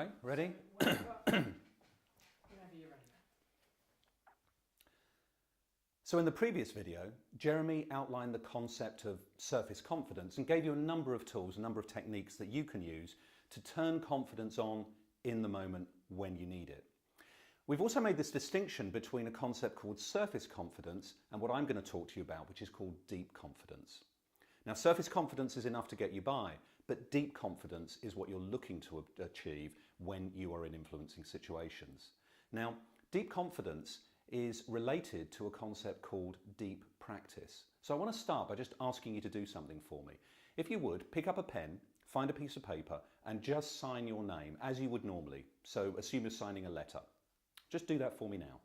Okay, ready? Whenever you're ready. So in the previous video, Jeremy outlined the concept of surface confidence and gave you a number of tools, a number of techniques that you can use to turn confidence on in the moment when you need it. We've also made this distinction between a concept called surface confidence and what I'm going to talk to you about, which is called deep confidence. Now, surface confidence is enough to get you by, but deep confidence is what you're looking to achieve when you are in influencing situations. Now, deep confidence is related to a concept called deep practice. So I want to start by just asking you to do something for me. If you would, pick up a pen, find a piece of paper and just sign your name as you would normally. So assume you're signing a letter. Just do that for me now.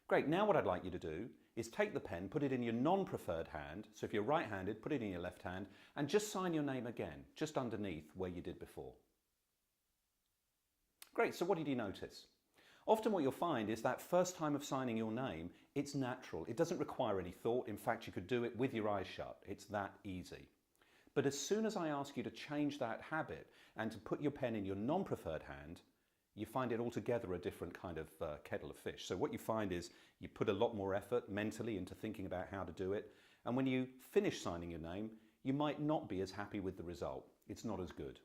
Great, now what I'd like you to do is take the pen, put it in your non-preferred hand. So if you're right-handed, put it in your left hand and just sign your name again, just underneath where you did before. Great, so what did you notice? Often what you'll find is that first time of signing your name, it's natural. It doesn't require any thought. In fact, you could do it with your eyes shut. It's that easy. But as soon as I ask you to change that habit and to put your pen in your non-preferred hand, you find it altogether a different kind of kettle of fish. So what you find is you put a lot more effort mentally into thinking about how to do it. And when you finish signing your name, you might not be as happy with the result. It's not as good.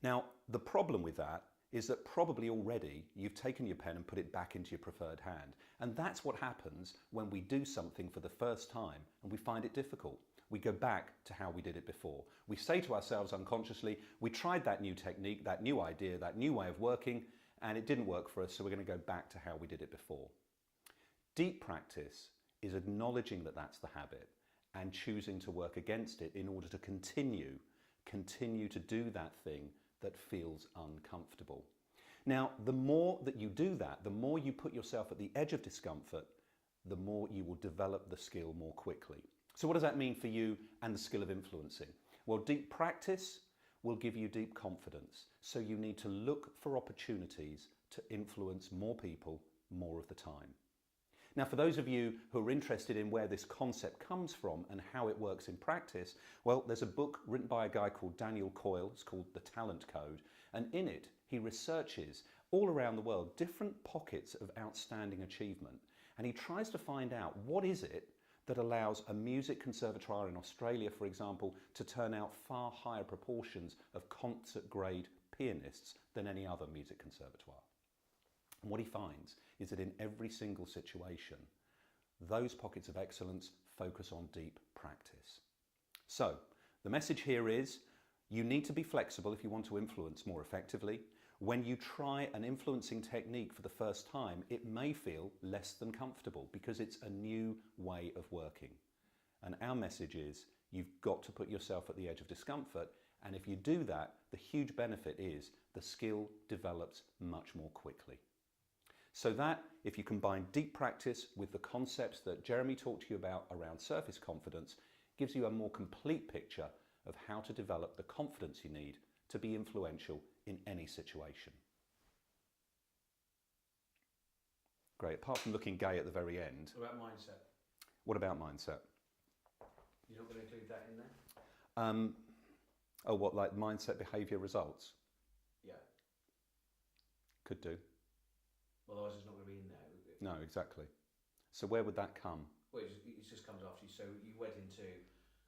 Now, the problem with that is that probably already you've taken your pen and put it back into your preferred hand. And that's what happens when we do something for the first time and we find it difficult. We go back to how we did it before. We say to ourselves unconsciously, we tried that new technique, that new idea, that new way of working, and it didn't work for us, so we're going to go back to how we did it before. Deep practice is acknowledging that that's the habit and choosing to work against it in order to continue to do that thing that feels uncomfortable. Now, the more that you do that, the more you put yourself at the edge of discomfort, the more you will develop the skill more quickly. So what does that mean for you and the skill of influencing? Well, deep practice will give you deep confidence. So you need to look for opportunities to influence more people more of the time. Now, for those of you who are interested in where this concept comes from and how it works in practice, well, there's a book written by a guy called Daniel Coyle. It's called The Talent Code. And in it, he researches all around the world different pockets of outstanding achievement. And he tries to find out what is it that allows a music conservatoire in Australia, for example, to turn out far higher proportions of concert grade pianists than any other music conservatoire. And what he finds is that in every single situation, those pockets of excellence focus on deep practice. So the message here is you need to be flexible if you want to influence more effectively. When you try an influencing technique for the first time, it may feel less than comfortable because it's a new way of working. And our message is you've got to put yourself at the edge of discomfort. And if you do that, the huge benefit is the skill develops much more quickly. So that, if you combine deep practice with the concepts that Jeremy talked to you about around surface confidence, gives you a more complete picture of how to develop the confidence you need to be influential in any situation. Great, apart from looking gay at the very end. What about mindset? What about mindset? You're not going to include that in there? Oh, what, like mindset, behaviour, results? Yeah. Could do. Otherwise it's not going to be in there, is it? No, exactly. So where would that come? Well, it just comes after you. So you went into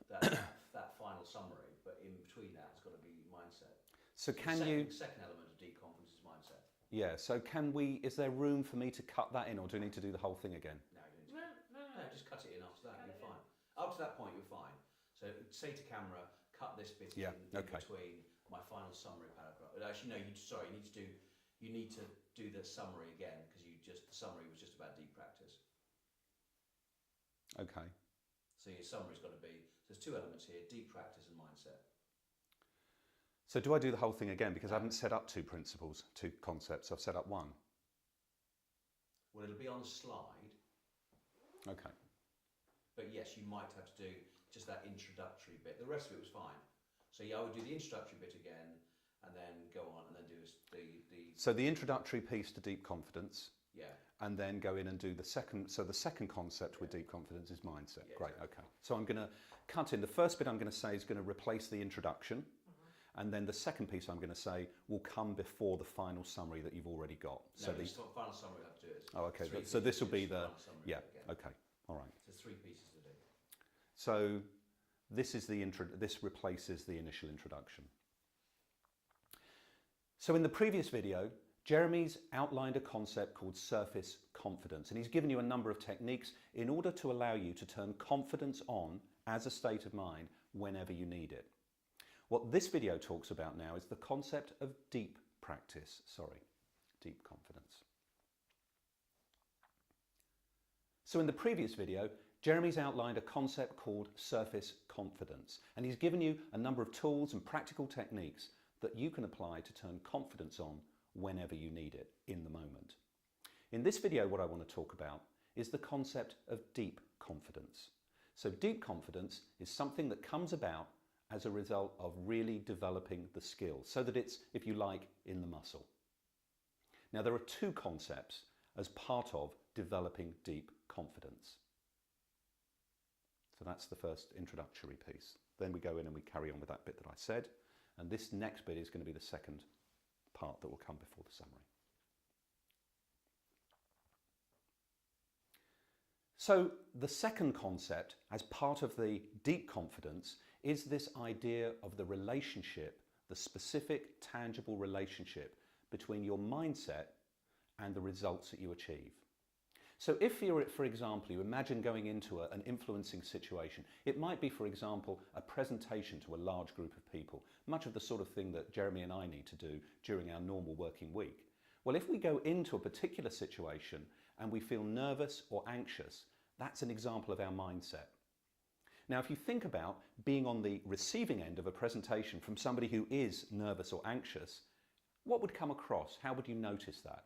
that final summary, but in between that it's got to be mindset. So can the second element of deep confidence is mindset. Yeah, so is there room for me to cut that in or do I need to do the whole thing again? No, you don't need to. No, just cut it in after that, you're fine. Up to that point, you're fine. So say to camera, cut this bit in between my final summary paragraph. Actually, no, you need to do the summary again because the summary was just about deep practice. Okay. So your summary's got to be, there's two elements here, deep practice and mindset. So do I do the whole thing again? Because I haven't set up two principles, two concepts. I've set up one. Well, it'll be on a slide. Okay. But yes, you might have to do just that introductory bit. The rest of it was fine. So yeah, I would do the introductory bit again and then go on and then do the... So the introductory piece to deep confidence. Yeah. And then go in and do the second. So the second concept with deep confidence is mindset. Yeah, Great, exactly. okay. So I'm going to cut in. The first bit I'm going to say is going to replace the introduction. And then the second piece I'm going to say will come before the final summary that you've already got. No, the final summary we have to do is. Oh, okay. So this will be the yeah. Okay. All right. So 3 pieces to do. So this is this replaces the initial introduction. So in the previous video, Jeremy's outlined a concept called surface confidence, and he's given you a number of techniques in order to allow you to turn confidence on as a state of mind whenever you need it. What this video talks about now is the concept of deep practice, deep confidence. So in the previous video, Jeremy's outlined a concept called surface confidence, and he's given you a number of tools and practical techniques that you can apply to turn confidence on whenever you need it in the moment. In this video, what I want to talk about is the concept of deep confidence. So deep confidence is something that comes about as a result of really developing the skill, so that it's, if you like, in the muscle. Now, there are 2 concepts as part of developing deep confidence. So that's the first introductory piece. Then we go in and we carry on with that bit that I said, and this next bit is going to be the second part that will come before the summary. So the second concept as part of the deep confidence is this idea of the relationship, the specific tangible relationship between your mindset and the results that you achieve. So if you're, for example, you imagine going into an influencing situation, it might be, for example, a presentation to a large group of people, much of the sort of thing that Jeremy and I need to do during our normal working week. Well, if we go into a particular situation and we feel nervous or anxious, that's an example of our mindset. Now, if you think about being on the receiving end of a presentation from somebody who is nervous or anxious, what would come across? How would you notice that?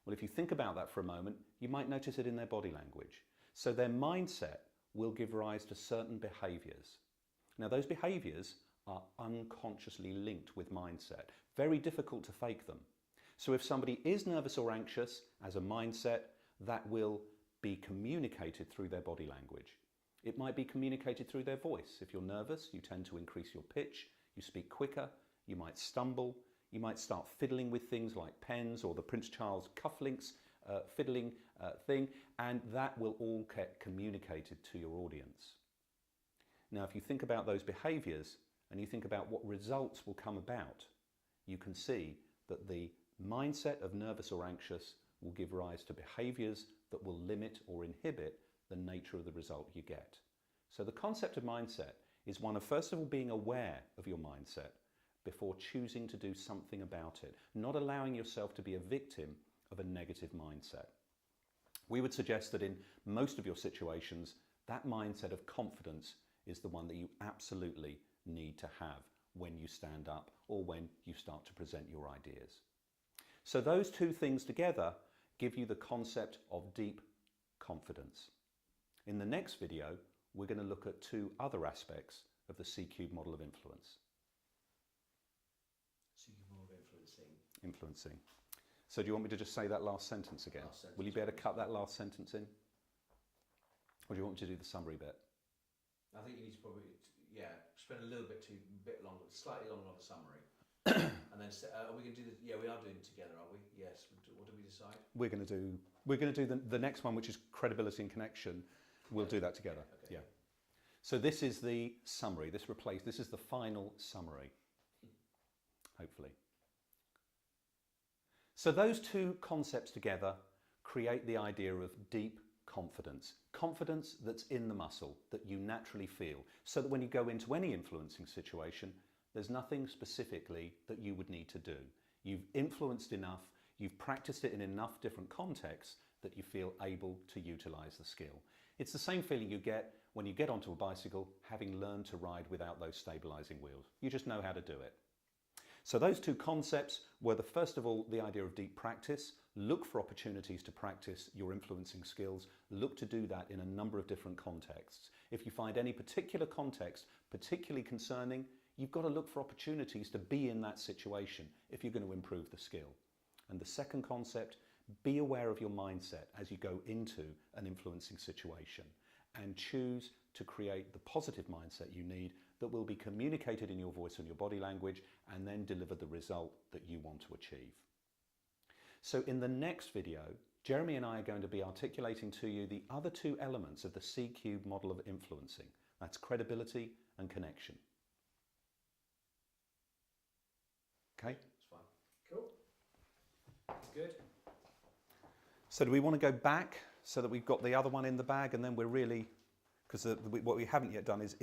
Well, if you think about that for a moment, you might notice it in their body language. So their mindset will give rise to certain behaviours. Now, those behaviours are unconsciously linked with mindset. Very difficult to fake them. So if somebody is nervous or anxious as a mindset, that will be communicated through their body language. It might be communicated through their voice. If you're nervous, you tend to increase your pitch, you speak quicker, you might stumble, you might start fiddling with things like pens or the Prince Charles cufflinks fiddling thing, and that will all get communicated to your audience. Now, if you think about those behaviours and you think about what results will come about, you can see that the mindset of nervous or anxious will give rise to behaviours that will limit or inhibit the nature of the result you get. So the concept of mindset is one of, first of all, being aware of your mindset before choosing to do something about it, not allowing yourself to be a victim of a negative mindset. We would suggest that in most of your situations, that mindset of confidence is the one that you absolutely need to have when you stand up or when you start to present your ideas. So those 2 things together give you the concept of deep confidence. In the next video, we're going to look at 2 other aspects of the C-cube model of influence. C-cube model of influencing. Influencing. So do you want me to just say that last sentence again? Will you be able to cut that last sentence in? Or do you want me to do the summary bit? I think you need to probably, spend a little bit longer, slightly longer on the summary. And then, are we going to do the, we are doing it together, are we? Yes. What did we decide? We're going to do the next one, which is credibility and connection. We'll do that together. Okay. Yeah. So this is the summary. This is the final summary. Hopefully. So those 2 concepts together create the idea of deep confidence. Confidence that's in the muscle, that you naturally feel, so that when you go into any influencing situation, there's nothing specifically that you would need to do. You've influenced enough, you've practiced it in enough different contexts that you feel able to utilise the skill. It's the same feeling you get when you get onto a bicycle having learned to ride without those stabilising wheels. You just know how to do it. So those 2 concepts were, first of all, the idea of deep practice. Look for opportunities to practice your influencing skills. Look to do that in a number of different contexts. If you find any particular context particularly concerning, you've got to look for opportunities to be in that situation if you're going to improve the skill. And the second concept, be aware of your mindset as you go into an influencing situation. and choose to create the positive mindset you need that will be communicated in your voice and your body language and then deliver the result that you want to achieve. So in the next video, Jeremy and I are going to be articulating to you the other two elements of the C-cube model of influencing. That's credibility and connection. Okay? It's fine. Cool. Good. So do we want to go back so that we've got the other one in the bag, and then we're really, because what we haven't yet done is